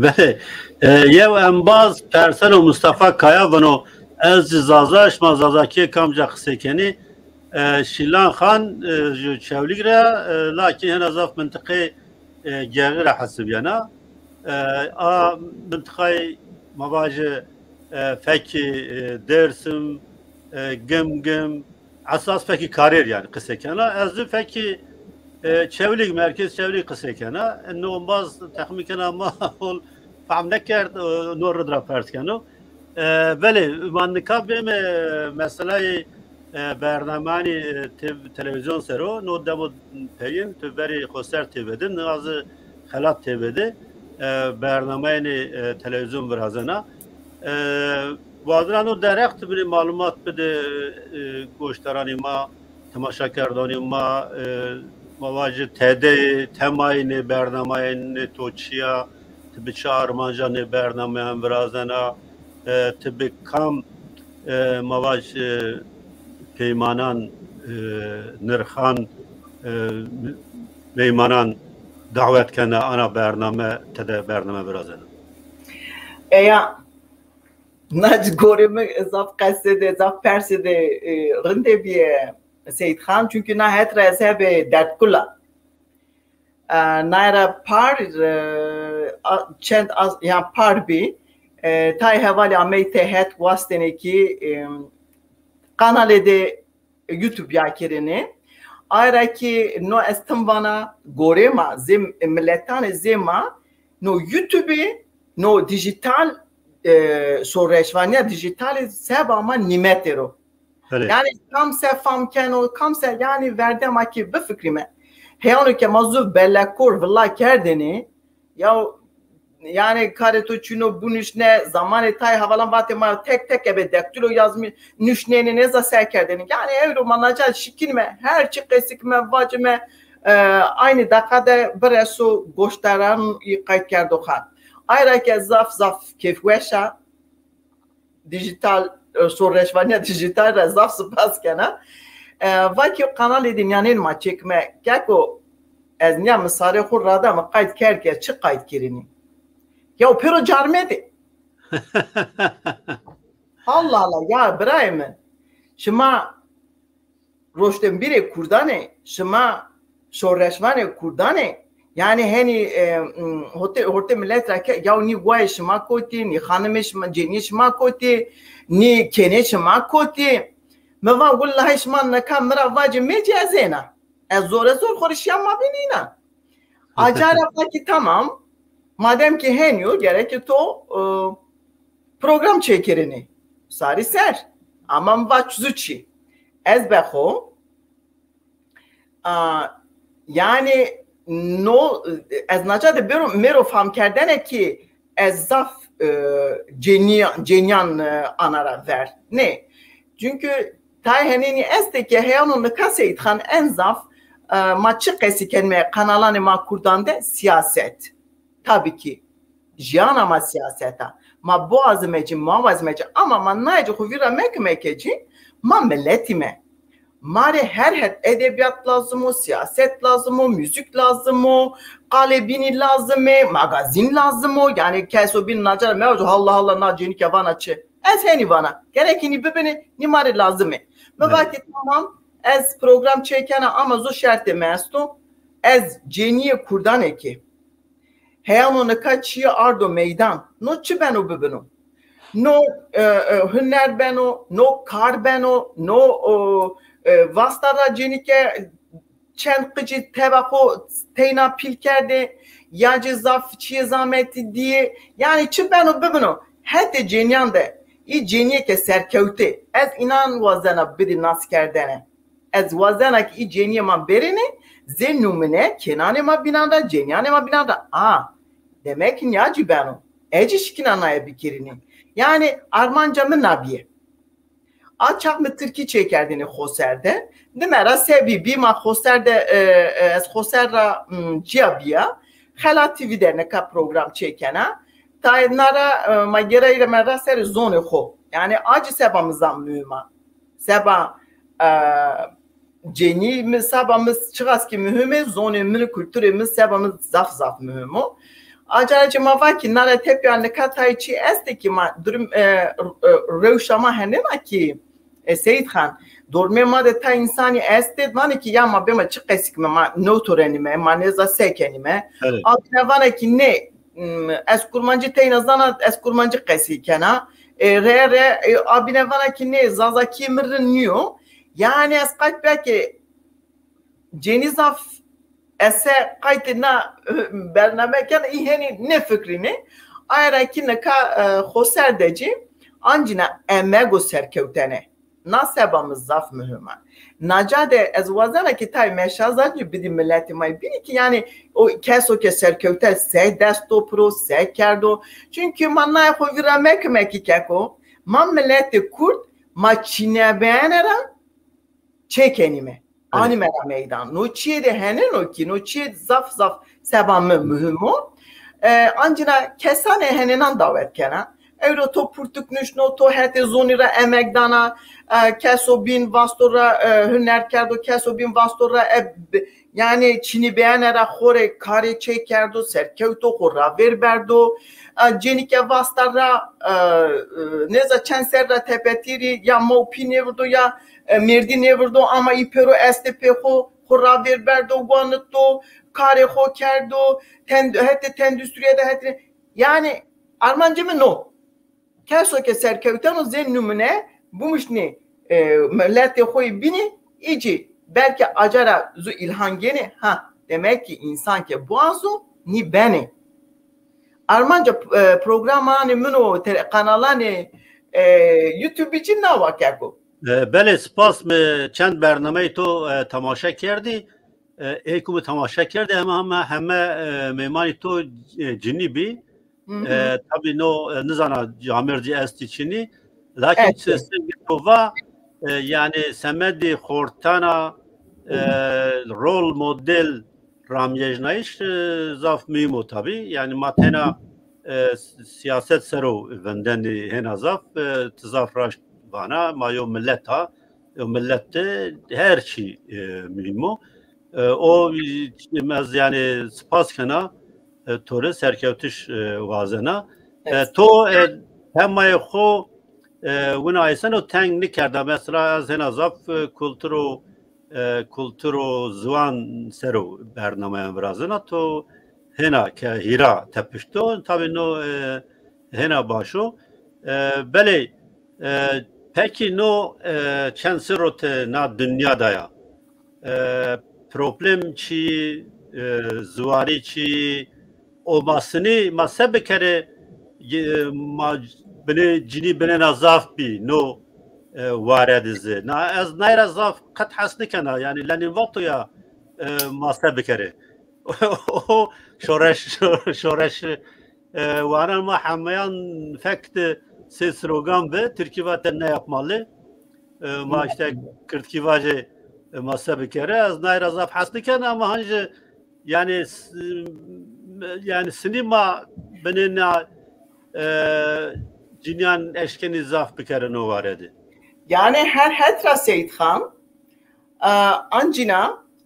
بله یو انباز پرسل و مصطفی کایا ونو از زازاش ما زازاکی کم جا قصه کنی شیلان خان جو چولیگ را لکن هن ازاف منطقه گیغی را حسب یانا منطقه مواجه فکی درسم گم اساس فکی کاریر yani قصه کنه از فکی çevlik merkez çevlik kısa kana انه باز تخمین کنه ما فهم نکرد نور را پرت کنه ولی من نکابیم مسئله برنامه تلویزیون سرو نو دمو پیین تو بری خسر تیودن از خلات تیوده برنامه تلویزیون برازنا وادرانو درخت بری معلومات بده گوشترانی ما تماشاگرانی ما مواجه تده تماین برنامه توچیا تبچه آرمانجان برنامه هم برازنا تب کم مواجه پیمانان نرخان پیمانان davet kene ana bername tede bername birazene. Eya naj goreme zaf qasede zaf persede rinde biye Seyit Khan çünkü na het rese be dert kula. Naira par çend az ya par bi tay havali ameyte het wastene ki kanalede YouTube yakirini ayrı ki no estambana gorema zem milletan zema no YouTube no dijital soreşvanya dijital sebama nimetero. Yani kamse famkeno kamse yani verdem aki bu fikrime. Heyonu ke mazu bellakur valla kerdeni ya yani kareto çino bu nüşne zamanı tay havalan vatema tek tek ebe dektilo yazmış nüşneni ne za serkerdeni yani evro manacal şikilme her çıkısikme vacime aynı dakikada bresu goştaran kayıt kerdohan ayrı ke zaf kefweşa dijital soreşvanya dijital zaf spaskena vaki kanal edin yani ma çekme kako az niye misare xur rada mı kayıt kerke çık kayıt kirini ya pero carmedi Allah Allah ya Ibrahim şuma roştem bire kurdane şuma soreşvanya kurdane yani hani hote millet rake ya ni guay şuma koti ni hanım şuma ceni şuma koti ni kene şuma koti موا والله هشمان نکم مرا واجه مجازینا از زور خورشیم ما بینینا acayip ki tamam madem ki henüz gerek ki to program çekerini sari ser ama vaçzuçi ez beho yani no ez naca de mero fam kerdene ki ez zaf cenyan anara ver ne çünkü Tayhenini esteki heyanun Seyit Khan en zaf maçı kesikenme kanalanı ma kurdande siyaset. Tabii ki jiyan ama siyaseta. Ma boğazmeci, mavazmeci ama ma naycı huvira mekmekeci ma milletime. Mare her edebiyat lazım, siyaset lazım, müzik lazım, kalebini lazım, magazin lazım. Yani keso bin nacar mevzu Allah Allah nacini kevanaçı. Ez heni bana. Gerekini bibini nimari lazım. Mevaki tamam ez program çekene ama zo şerti mestu ez ceniye kurdan eki. Heyanonu kaçıya ardo meydan. No çi beno bibino. No hünner beno, no kar beno, no vastara cenike çenkıcı tebako teyna pilkerde yacı zaf çiye zahmeti diye yani çi beno bibino. Hete cenyande i ceniye ke serkevte ez inan vazana biri nas kerdene ez vazana ki i ceniye ma berine zen numune kenane ma binanda cenyane ma binanda demek ki yacı beno eci şikinanaya bikirini yani Armanca mı nabiye açak mı Türkiye çekerdini hoserde demera sebi bima hoserde ez hoserra ciabiya Khala TV'de ne ka program çekena Taynara magere ile meraseri zone ho. Yani acı sebamızdan mühima. Seba ceni sebamız çıgas ki mühimi zone mini kültürümüz sebamız zaf mühimi. Acaracı ma ki nara tepyanlı katayçı esteki ma durum revşama henema ki Seyit Khan dorme ma de ta insani ested mani ki ya ma bema çıkasık ma notorenime ma neza sekenime. Abine vana ki ne ez kurmancı teynazana ez kurmancı kesikena re abine vana ki ne zaza kimirin niyo yani ez kayıt belki cenizaf ese kayıtına bernameken iheni ne fikrini ayrı ki ne ka hoserdeci ancina emego serkevtene nasebamız zaf mühüman Nacade ez vazana ki tay meşazacı bir milleti may biri ki yani o keso ke serkevte se desto pro se kerdo çünkü manay hovira mekmeki keko man milleti kurt ma çinebenera çekenime animera meydan no çiede henen o ki no çied zaf sebamı mühimo ancina kesane henenan davet kena Euro to purtuknuş no to hete zonira emekdana keso bin vastora hünerkerdo keso bin vastora yani Çin'i beğenere xore kare çe kerdo serkevto xora ver berdo cenike vastara neza çenserra tepetiri ya mopi nevrdo ya merdi nevrdo ama ipero STP xora ver berdo guanıtto kare xo kerdo hette tendüstriyede hette yani Armancı mı no keso ke serkevtano zen numune bumuşni millete xoy bini ici belki acara zu ilhan gene ha demek ki insan ki boğazu ni beni Armanca programani mino kanalani YouTube için ne vakako بله سپاس چند برنامه تو تماشا کردی ایکو تماشا کردی همه میمانی تو جنی بی tabii no nizana jamirci esti çini lakin sistemi tova yani semedi hortana rol model ramyejnaiş zaf mimo tabii yani matena siyaset sero venden hena zaf tizaf raş bana mayo milleta millette her şey mimo o yani spaskana tore serkevtiş vazena to hemay xo wina aysan o teng nikarda mesela az hena zaf kulturo zvan sero bernamaya birazına to hena ke hira tepişto tabii no hena başo bele peki no çensirot na dünyada ya problem çi zuvari çi olmasını masa bir kere beni cini beni nazaf bi no varedize na az nayra zaf kat hasni kana yani lanin vakto ya masa bir kere o şoreş varan ma hamayan fakt sesrogan ve Türkiye'de ne yapmalı ma işte Kırtkivaje masa bir kere az nayra zaf hasni kana ama hangi yani sinema benina cinyan eşkeni zaf bir kere no var edi. Yani her hetra Seyit Khan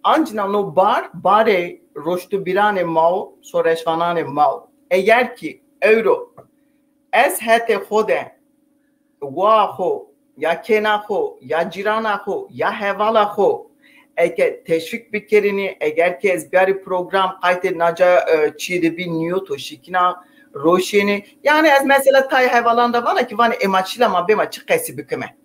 Anjina no bare roştu birane mau soreşvanane mau eğer ki euro es hete xode wa xo ya kena xo ya cirana xo ya hevala xo eğer teşvik bikerini eğer ki ezberi program kayte naca çiğde bir niyoto şikina roşeni yani ez mesela tay hevalanda vana ki vana emaçila ma bema çıkesi bükeme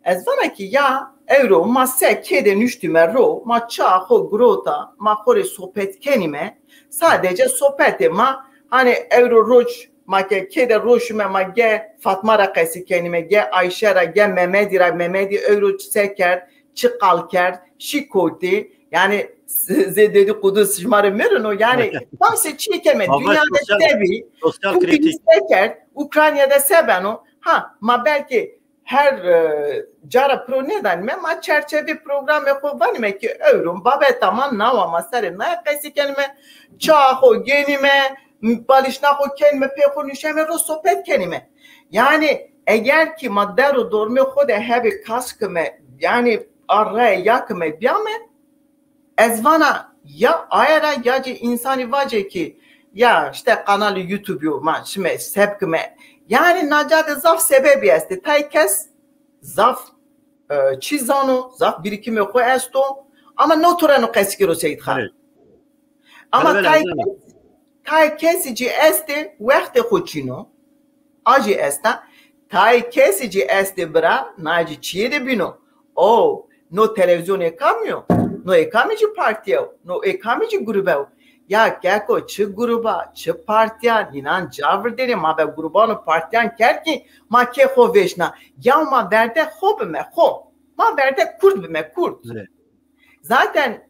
ez vana ki ya euro ma se kede nüştüme ro ma çaho grota ma kore sohbet kenime sadece sohbete ma hani euro roç ma kede roşume ma ge Fatma rakası kenime ge Ayşe ra ge Mehmedi euro seker çıkalker şikoti yani size dedi Kudüs şımarı merin o yani tam seçiye kelime dünyada sevi Putin seker Ukrayna'da seben o ma belki her cara pro neden mi ma çerçeve program yapıp mi ki evrum babet aman nava masarı ne kaysi kelime çaho genime balişna ko kelime peko nüşeme ro sohbet kelime yani eğer ki madderu dormi xode hebi kaskme yani araya yakme biyame ezvana ya ayara ya insani vace ki ya işte kanalı YouTube ma şimdi sebkme yani nacadı zaf sebebi esti taykes zaf çizano zaf birikimi ko esto ama noturano keskiro Seyit Khan ama taykesici esti vekte xuçino aji esta taykesici esti bra naci çiğde bino o no televizyon ekamıyor no ekamici partiye no ekamici gruba ya geko çı gruba çı partiya inan javr deri ma be grubano partiyan kerki ma ke xo veşna ya ma verde xo bime xo ma verde kurd bime kurd zaten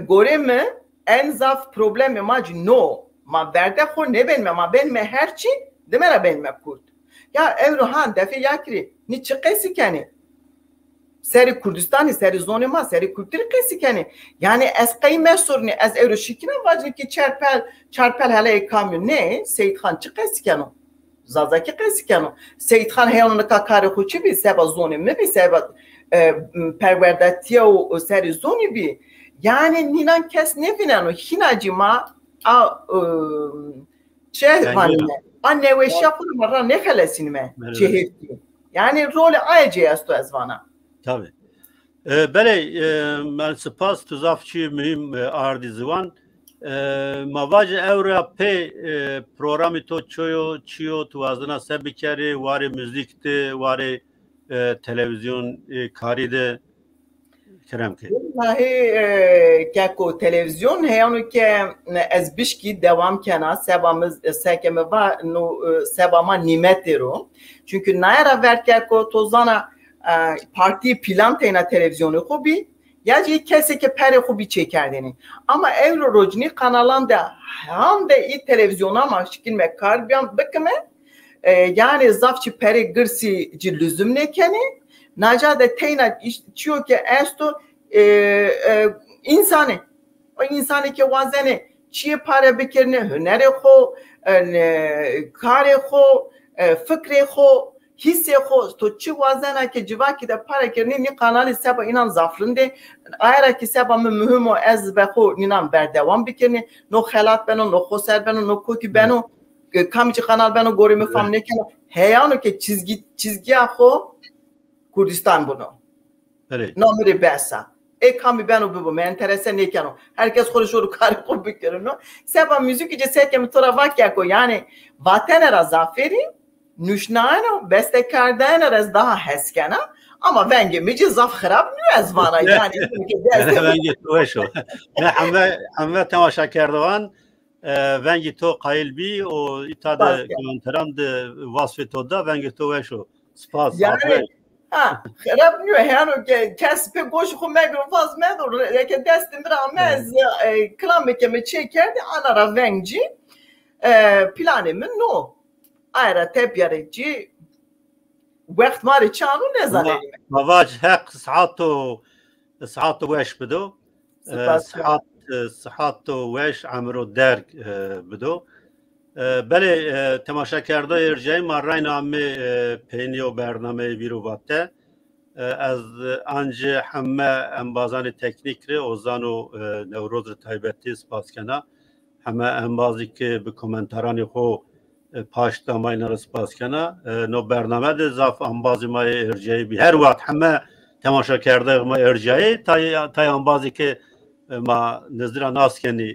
goreme en zaf problemi maci no ma verde xo ne benme ma benme herçi demera benme kurd ya evrohan defi yakri ni çıkesi keni seri Kurdistan'ı seri zonuma seri kültürü kesikeni yani es kıyme sorunu ez eroşikine vacı ki çarpel hele ekamyo ne Seyit Khan çıkesikeni zazaki kesikeni Seyit Khan heyanını kakari huçi bi seba zonu mi bi seba perverdatiya o seri zonu bi yani ninan kes ne binano hinacıma şey var anne ve şapur marra ne kalesin me ceheti yani rol ayıcı asto ezvana tabii bele ben spas tuzafçı mühim ardi zivan mavac evra pe programı to çiyo tuvazına sebikeri vari müzikti vari televizyon karide kerem ki vallahi kako televizyon heyanu ke ez bişki devam kena sebamız sekeme va no sebama nimetero çünkü nayara verkeko tozana parti plan tena televizyonu hobi ya ji kese ke pere hobi çekerdeni ama evro rojni kanalanda hem de i televizyona maşkin me karbiyan bakme yani zafçı pere gırsi ci lüzum ne keni naca de tena çiyo ke esto insani o insani ke vazene çiye pare bekerne hünere ho kare ho fikre ho hisse ho to çi vazena ke civaki de pare kerni ni kanali seba inan zafrinde ayra ki seba mühim o ez be ho inan berdevam bekerni no xelat beno no xoser beno no koki beno kamçı kanal beno gorimi fam ne keno heyano ke çizgi ho Kurdistan bunu. Evet. Nomri besa. Kami beno bu me interesse ne keno. Herkes konuşuyor kare ko bekerno. Seba müzik ice sekem tora vakya ko yani vatanera zaferi nüşnano bestekardan az daha heskena ama bence mici zaf xarab nüz vana yani bence to şo hamve temaşa kerdovan bence to qailbi o itada komenteran de vasfeto da bence to şo spas yani ha xarab nü yani kespe goş xo megrofaz medur ke destim ramez klameke me çekerdi anara bence planımın no ayra tepyareci وقت ماري چانو نزنه مواج حق ساعات وش بدو ساعات وش عمرو درگ بدو بله تماشا کرده ارجای ما راین آمی پینی و برنامه ویروواته از انجه همه انبازان تکنیک ری اوزان و نوروز تایبتی سپاس کنه همه انبازی که به کومنتارانی خو پاشتامای نرس پاس کنه نو برنامه ده زاف انبازی ما ارجایی بی هر وقت همه تماشا کرده ما ارجایی تا انبازی که ما نظر ناس کنی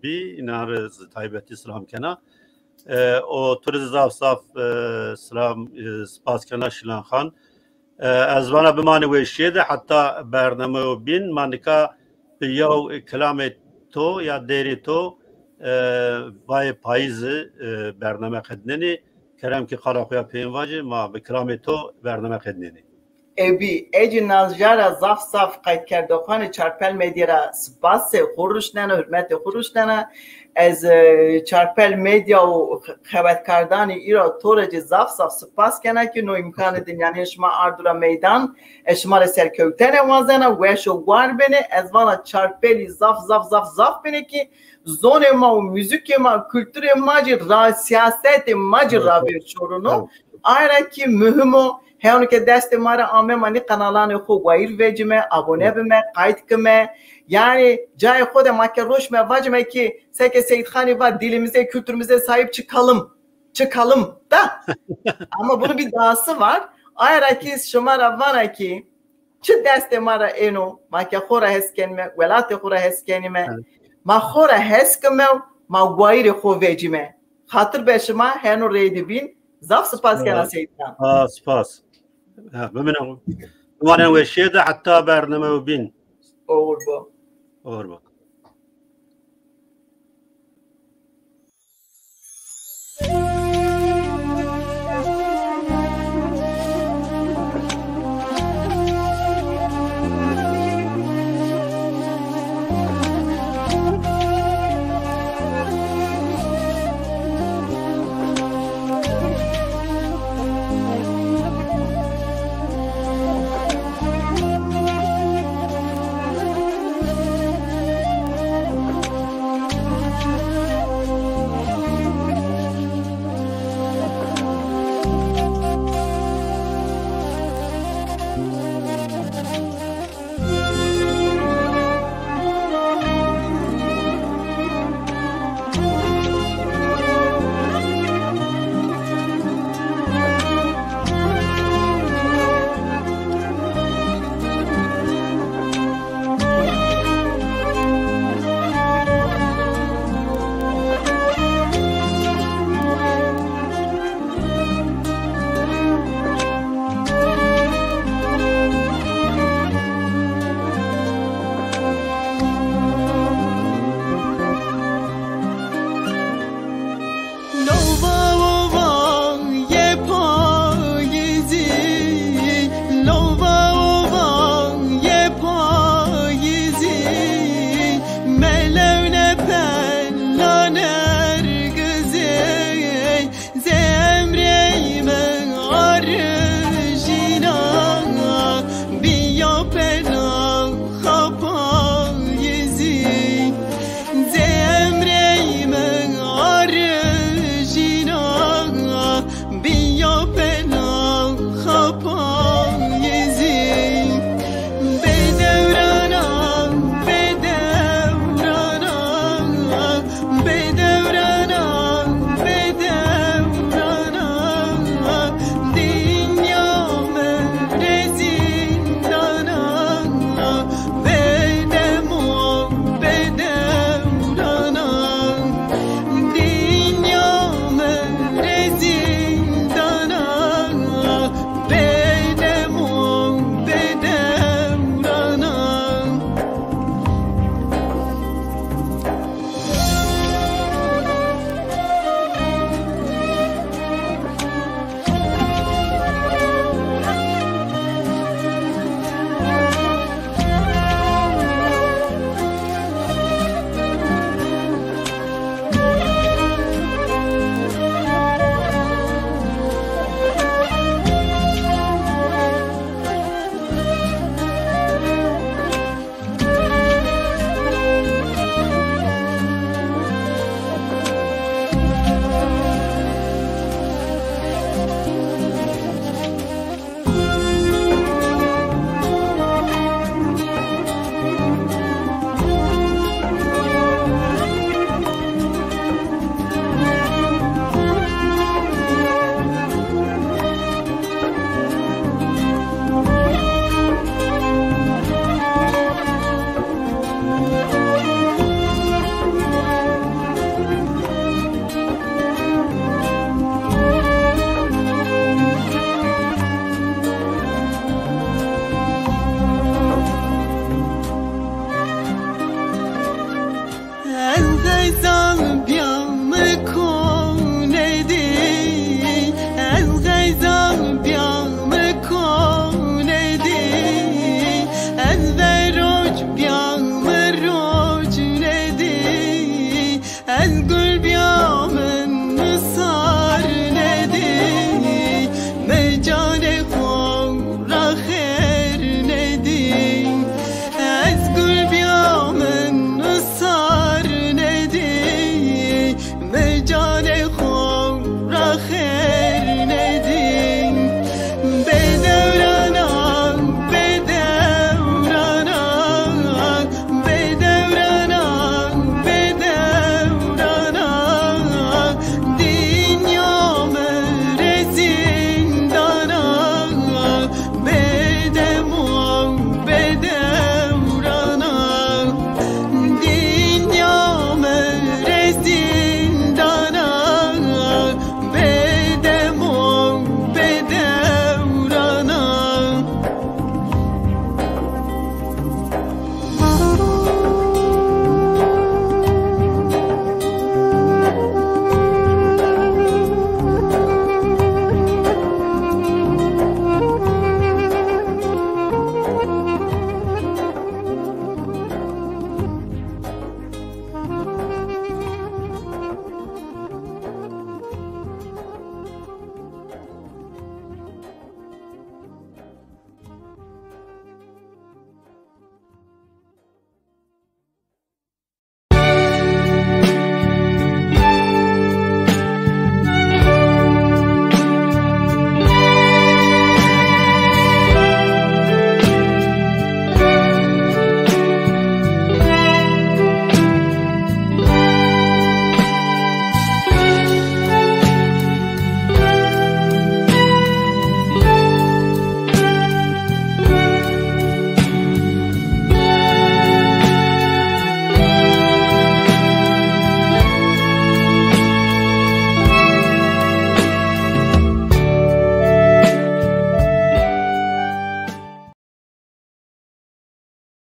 بی نرس تایبتی سلام کنه او تورز زاف سلام سپاس کنه شیلان خان از وانا بمانه ویشیده حتی برنامه و بین منکا یو کلام تو یا دیری تو وای پاییز برنامه خدنی کرم که خراخویا پیمواجی ما به کرام تو برنامه خدنی ابی ایجی نازجارا زاف صاف قید کرده خانه چارپل میدیرا سپاس خوروشنانه حرمت خوروشنانه از چارپل میدیا و خبت کردانی ایرا تورج زاف صاف سپاس کنه که نو امکان دنیانی شما اردورا میدان شما سرکوتن وازنه وشو وار بینه از وانا چارپلی زاف بینه که زون ما و موزیک ما kültür ماجی سیاست ماجی راوی شورونو آیرا که مهمو هیانو که دست ما را آمه مانی قنالان خو ویر ویجمه abone بمه قاید کمه yani جای خود ما که روش me vacime ki seke Seyit Khani var dilimize kültürümüze sahip çıkalım da ama bunun bir dahası var ayra ki şumara vana ki çi deste mara eno ma ke khora heskenme velate khora heskenime ما خورا هسکمه ما وایری خو ویجیمه خاطر به شما هنو ریدی بین زاف سپاس کنه سیدنا سپاس بمنم وانا وشيده حتى برنامه وبين اور با